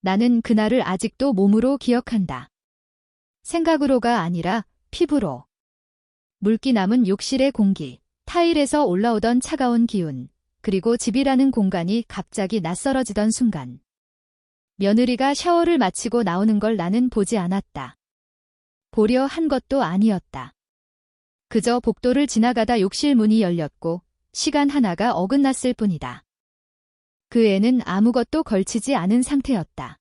나는 그날을 아직도 몸으로 기억한다. 생각으로가 아니라 피부로. 물기 남은 욕실의 공기, 타일에서 올라오던 차가운 기운, 그리고 집이라는 공간이 갑자기 낯설어지던 순간. 며느리가 샤워를 마치고 나오는 걸 나는 보지 않았다. 보려 한 것도 아니었다. 그저 복도를 지나가다 욕실 문이 열렸고 시간 하나가 어긋났을 뿐이다. 그 애는 아무것도 걸치지 않은 상태였다.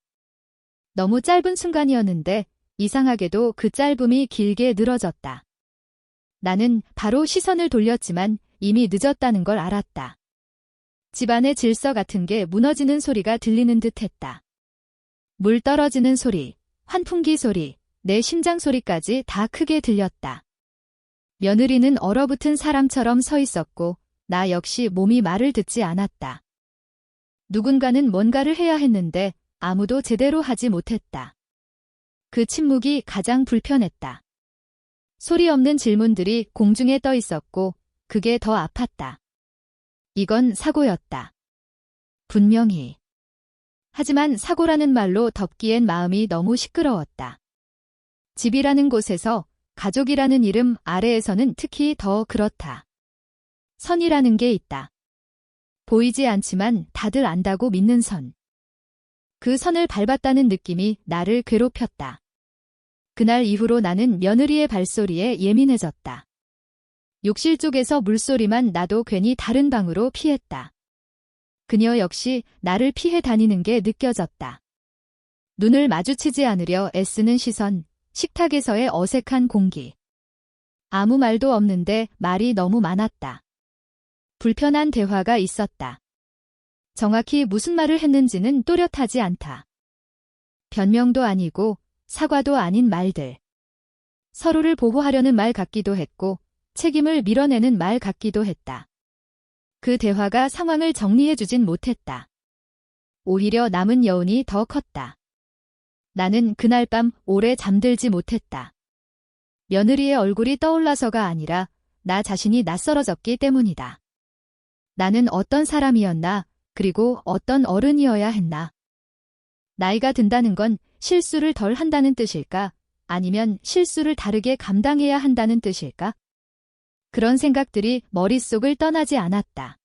너무 짧은 순간이었는데 이상하게도 그 짧음이 길게 늘어졌다. 나는 바로 시선을 돌렸지만 이미 늦었다는 걸 알았다. 집안의 질서 같은 게 무너지는 소리가 들리는 듯했다. 물 떨어지는 소리, 환풍기 소리, 내 심장 소리까지 다 크게 들렸다. 며느리는 얼어붙은 사람처럼 서 있었고 나 역시 몸이 말을 듣지 않았다. 누군가는 뭔가를 해야 했는데 아무도 제대로 하지 못했다. 그 침묵이 가장 불편했다. 소리 없는 질문들이 공중에 떠 있었고 그게 더 아팠다. 이건 사고였다. 분명히. 하지만 사고라는 말로 덮기엔 마음이 너무 시끄러웠다. 집이라는 곳에서 가족이라는 이름 아래에서는 특히 더 그렇다. 선이라는 게 있다. 보이지 않지만 다들 안다고 믿는 선. 그 선을 밟았다는 느낌이 나를 괴롭혔다. 그날 이후로 나는 며느리의 발소리에 예민해졌다. 욕실 쪽에서 물소리만 나도 괜히 다른 방으로 피했다. 그녀 역시 나를 피해 다니는 게 느껴졌다. 눈을 마주치지 않으려 애쓰는 시선, 식탁에서의 어색한 공기. 아무 말도 없는데 말이 너무 많았다. 불편한 대화가 있었다. 정확히 무슨 말을 했는지는 또렷하지 않다. 변명도 아니고 사과도 아닌 말들. 서로를 보호하려는 말 같기도 했고 책임을 밀어내는 말 같기도 했다. 그 대화가 상황을 정리해주진 못했다. 오히려 남은 여운이 더 컸다. 나는 그날 밤 오래 잠들지 못했다. 며느리의 얼굴이 떠올라서가 아니라 나 자신이 낯설어졌기 때문이다. 나는 어떤 사람이었나, 그리고 어떤 어른이어야 했나. 나이가 든다는 건 실수를 덜 한다는 뜻일까? 아니면 실수를 다르게 감당해야 한다는 뜻일까? 그런 생각들이 머릿속을 떠나지 않았다.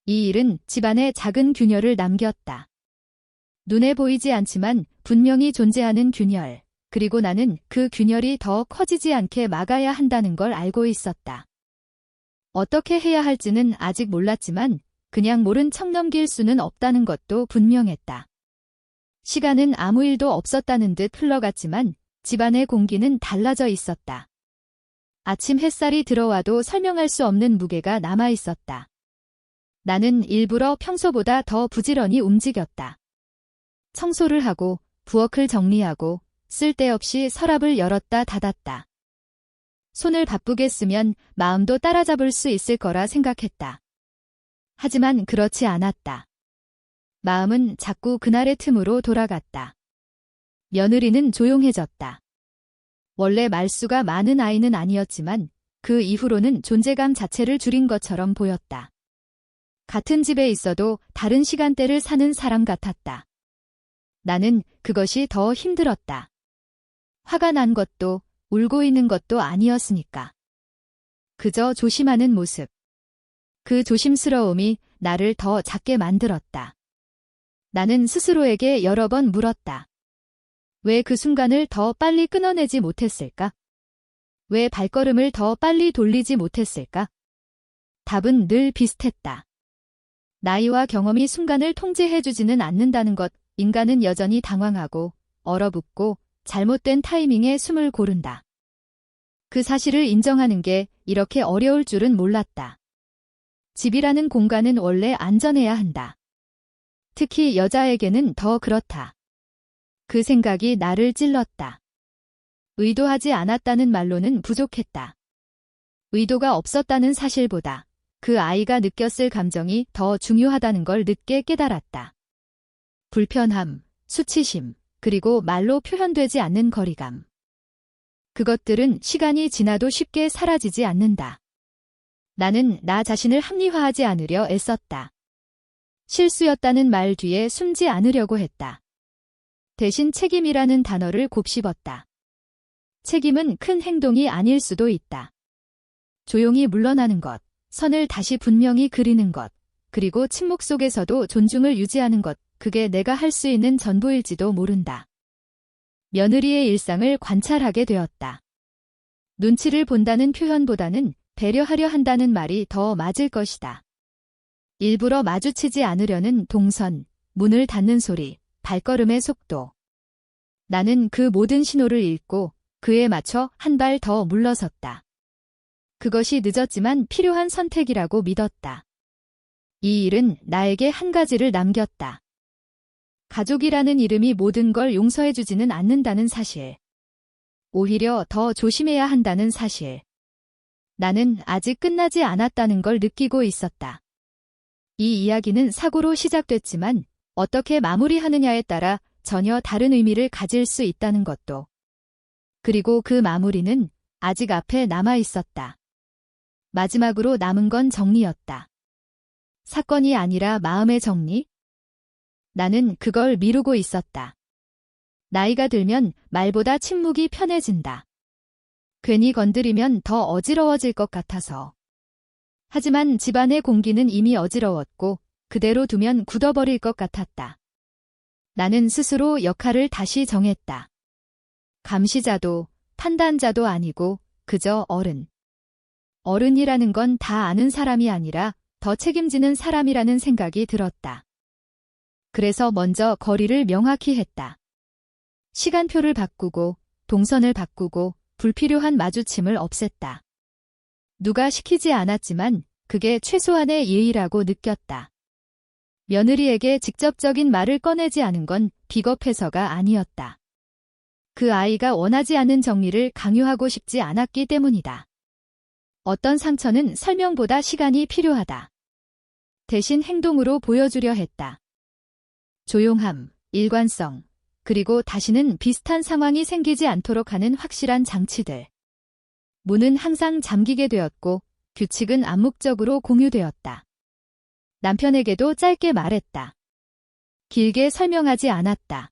이 일은 집안에 작은 균열을 남겼다. 눈에 보이지 않지만 분명히 존재하는 균열, 그리고 나는 그 균열이 더 커지지 않게 막아야 한다는 걸 알고 있었다. 어떻게 해야 할지는 아직 몰랐지만 그냥 모른 척 넘길 수는 없다는 것도 분명했다. 시간은 아무 일도 없었다는 듯 흘러갔지만 집안의 공기는 달라져 있었다. 아침 햇살이 들어와도 설명할 수 없는 무게가 남아 있었다. 나는 일부러 평소보다 더 부지런히 움직였다. 청소를 하고 부엌을 정리하고 쓸데없이 서랍을 열었다 닫았다. 손을 바쁘게 쓰면 마음도 따라잡을 수 있을 거라 생각했다. 하지만 그렇지 않았다. 마음은 자꾸 그날의 틈으로 돌아갔다. 며느리는 조용해졌다. 원래 말수가 많은 아이는 아니었지만 그 이후로는 존재감 자체를 줄인 것처럼 보였다. 같은 집에 있어도 다른 시간대를 사는 사람 같았다. 나는 그것이 더 힘들었다. 화가 난 것도 울고 있는 것도 아니었으니까. 그저 조심하는 모습. 그 조심스러움이 나를 더 작게 만들었다. 나는 스스로에게 여러 번 물었다. 왜 그 순간을 더 빨리 끊어내지 못했을까? 왜 발걸음을 더 빨리 돌리지 못했을까? 답은 늘 비슷했다. 나이와 경험이 순간을 통제해주지는 않는다는 것, 인간은 여전히 당황하고 얼어붙고 잘못된 타이밍에 숨을 고른다. 그 사실을 인정하는 게 이렇게 어려울 줄은 몰랐다. 집이라는 공간은 원래 안전해야 한다. 특히 여자에게는 더 그렇다. 그 생각이 나를 찔렀다. 의도하지 않았다는 말로는 부족했다. 의도가 없었다는 사실보다 그 아이가 느꼈을 감정이 더 중요하다는 걸 늦게 깨달았다. 불편함, 수치심, 그리고 말로 표현되지 않는 거리감. 그것들은 시간이 지나도 쉽게 사라지지 않는다. 나는 나 자신을 합리화하지 않으려 애썼다. 실수였다는 말 뒤에 숨지 않으려고 했다. 대신 책임이라는 단어를 곱씹었다. 책임은 큰 행동이 아닐 수도 있다. 조용히 물러나는 것, 선을 다시 분명히 그리는 것, 그리고 침묵 속에서도 존중을 유지하는 것, 그게 내가 할 수 있는 전부일지도 모른다. 며느리의 일상을 관찰하게 되었다. 눈치를 본다는 표현보다는 배려하려 한다는 말이 더 맞을 것이다. 일부러 마주치지 않으려는 동선, 문을 닫는 소리, 발걸음의 속도. 나는 그 모든 신호를 읽고 그에 맞춰 한 발 더 물러섰다. 그것이 늦었지만 필요한 선택이라고 믿었다. 이 일은 나에게 한 가지를 남겼다. 가족이라는 이름이 모든 걸 용서해주지는 않는다는 사실. 오히려 더 조심해야 한다는 사실. 나는 아직 끝나지 않았다는 걸 느끼고 있었다. 이 이야기는 사고로 시작됐지만 어떻게 마무리하느냐에 따라 전혀 다른 의미를 가질 수 있다는 것도. 그리고 그 마무리는 아직 앞에 남아 있었다. 마지막으로 남은 건 정리였다. 사건이 아니라 마음의 정리? 나는 그걸 미루고 있었다. 나이가 들면 말보다 침묵이 편해진다. 괜히 건드리면 더 어지러워질 것 같아서. 하지만 집안의 공기는 이미 어지러웠고 그대로 두면 굳어버릴 것 같았다. 나는 스스로 역할을 다시 정했다. 감시자도 판단자도 아니고 그저 어른. 어른이라는 건 다 아는 사람이 아니라 더 책임지는 사람이라는 생각이 들었다. 그래서 먼저 거리를 명확히 했다. 시간표를 바꾸고 동선을 바꾸고 불필요한 마주침을 없앴다. 누가 시키지 않았지만 그게 최소한의 예의라고 느꼈다. 며느리에게 직접적인 말을 꺼내지 않은 건 비겁해서가 아니었다. 그 아이가 원하지 않는 정리를 강요하고 싶지 않았기 때문이다. 어떤 상처는 설명보다 시간이 필요하다. 대신 행동으로 보여주려 했다. 조용함, 일관성, 그리고 다시는 비슷한 상황이 생기지 않도록 하는 확실한 장치들. 문은 항상 잠기게 되었고 규칙은 암묵적으로 공유되었다. 남편에게도 짧게 말했다. 길게 설명하지 않았다.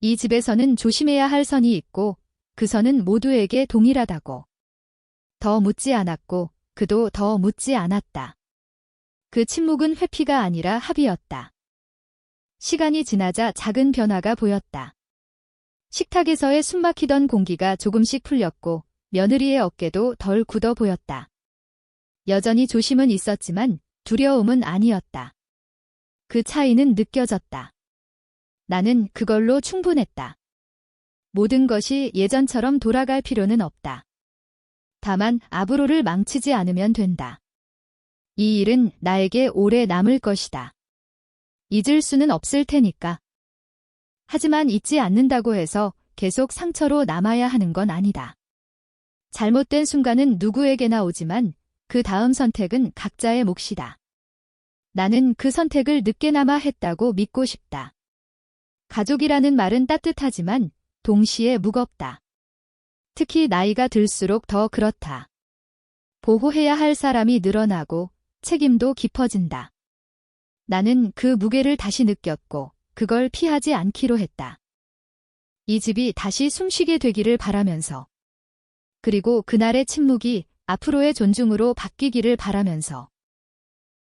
이 집에서는 조심해야 할 선이 있고 그 선은 모두에게 동일하다고. 더 묻지 않았고 그도 더 묻지 않았다. 그 침묵은 회피가 아니라 합의였다. 시간이 지나자 작은 변화가 보였다. 식탁에서의 숨막히던 공기가 조금씩 풀렸고 며느리의 어깨도 덜 굳어 보였다. 여전히 조심은 있었지만 두려움은 아니었다. 그 차이는 느껴졌다. 나는 그걸로 충분했다. 모든 것이 예전처럼 돌아갈 필요는 없다. 다만 아브로를 망치지 않으면 된다. 이 일은 나에게 오래 남을 것이다. 잊을 수는 없을 테니까. 하지만 잊지 않는다고 해서 계속 상처로 남아야 하는 건 아니다. 잘못된 순간은 누구에게나 오지만 그 다음 선택은 각자의 몫이다. 나는 그 선택을 늦게나마 했다고 믿고 싶다. 가족이라는 말은 따뜻하지만 동시에 무겁다. 특히 나이가 들수록 더 그렇다. 보호해야 할 사람이 늘어나고 책임도 깊어진다. 나는 그 무게를 다시 느꼈고 그걸 피하지 않기로 했다. 이 집이 다시 숨쉬게 되기를 바라면서. 그리고 그날의 침묵이 앞으로의 존중으로 바뀌기를 바라면서.